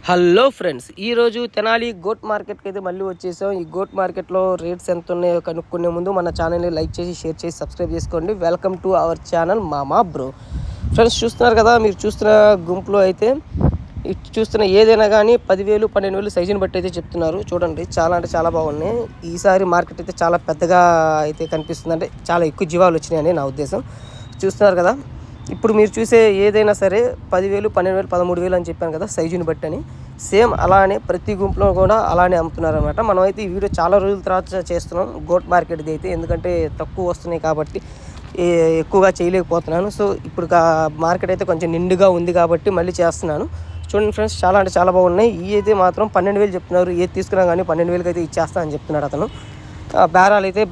Hello friends, ఈరోజు Tenali goat మార్కెట్కి అయితే మళ్ళీ వచ్చేసాం. ఈ గోట్ మార్కెట్లో రేట్స్ ఎంత ఉన్నాయో కనుక్కునే ముందు మన ఛానల్ని లైక్ చేసి షేర్ చేసి సబ్స్క్రైబ్ చేసుకోండి. వెల్కమ్ టు అవర్ ఛానల్ మామా బ్రో. ఫ్రెండ్స్ చూస్తున్నారు కదా, మీరు చూస్తున్న గుంపులో అయితే చూస్తున్న ఏదైనా కానీ 10,000 12,000 సైజుని బట్టి అయితే చెప్తున్నారు. చూడండి, చాలా అంటే చాలా బాగున్నాయి. ఈసారి మార్కెట్ అయితే చాలా పెద్దగా అయితే కనిపిస్తుంది, అంటే చాలా ఎక్కువ జీవాలు వచ్చినాయని నా ఉద్దేశం. చూస్తున్నారు కదా, ఇప్పుడు మీరు చూసే ఏదైనా సరే 10,000 12,000 13,000 అని చెప్పాను కదా సైజుని బట్టి అని. సేమ్ అలానే ప్రతి గుంపులో కూడా అలానే అమ్ముతున్నారు అనమాట. మనం అయితే ఈ వీడియో చాలా రోజుల తర్వాత చేస్తున్నాం గోట్ మార్కెట్ది అయితే, ఎందుకంటే తక్కువ వస్తున్నాయి కాబట్టి ఎక్కువగా చేయలేకపోతున్నాను. సో ఇప్పుడు మార్కెట్ అయితే కొంచెం నిండుగా ఉంది కాబట్టి మళ్ళీ చేస్తున్నాను. చూడండి ఫ్రెండ్స్, చాలా అంటే చాలా బాగున్నాయి. ఈ అయితే మాత్రం 12,000 చెప్తున్నారు. ఏది తీసుకున్నా కానీ 12,000 అయితే ఇచ్చేస్తా అని చెప్తున్నాడు అతను.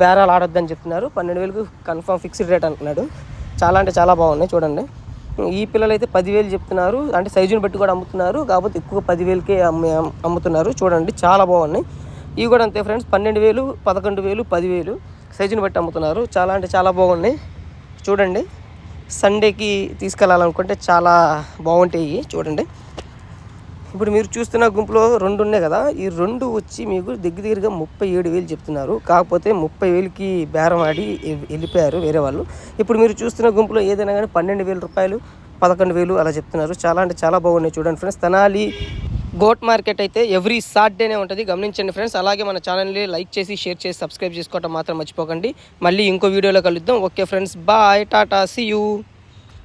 బేరాలు ఆడొద్దని చెప్తున్నారు. 12,000 కన్ఫర్మ్ ఫిక్స్డ్ రేట్ అంటున్నాడు. చాలా అంటే చాలా బాగున్నాయి. చూడండి, ఈ పిల్లలు అయితే 10,000 చెప్తున్నారు, అంటే సైజుని బట్టి కూడా అమ్ముతున్నారు. కాకపోతే ఎక్కువ 10,000కే అమ్ముతున్నారు. చూడండి, చాలా బాగున్నాయి. ఇవి కూడా అంతే ఫ్రెండ్స్, 12,000 11,000 10,000 సైజుని బట్టి అమ్ముతున్నారు. చాలా అంటే చాలా బాగున్నాయి. చూడండి, సండేకి తీసుకెళ్ళాలనుకుంటే చాలా బాగుంటాయి. చూడండి, ఇప్పుడు మీరు చూస్తున్న గుంపులో 2 ఉన్నాయి కదా, ఈ 2 వచ్చి మీకు దగ్గరగా 37,000 చెప్తున్నారు. కాకపోతే 30,000కి బేరం ఆడి వెళ్ళిపోయారు వేరే వాళ్ళు. ఇప్పుడు మీరు చూస్తున్న గుంపులో ఏదైనా కానీ 12,000 రూపాయలు 11,000 అలా చెప్తున్నారు. చాలా అంటే చాలా బాగున్నాయి. చూడండి ఫ్రెండ్స్, తెనాలి గోట్ మార్కెట్ అయితే ఎవ్రీ సాటర్డేనే ఉంటుంది, గమనించండి ఫ్రెండ్స్. అలాగే మన ఛానల్ని లైక్ చేసి షేర్ చేసి సబ్స్క్రైబ్ చేసుకోవడం మాత్రం మర్చిపోకండి. మళ్ళీ ఇంకో వీడియోలో కలుద్దాం. Okay friends, bye, tata, see you.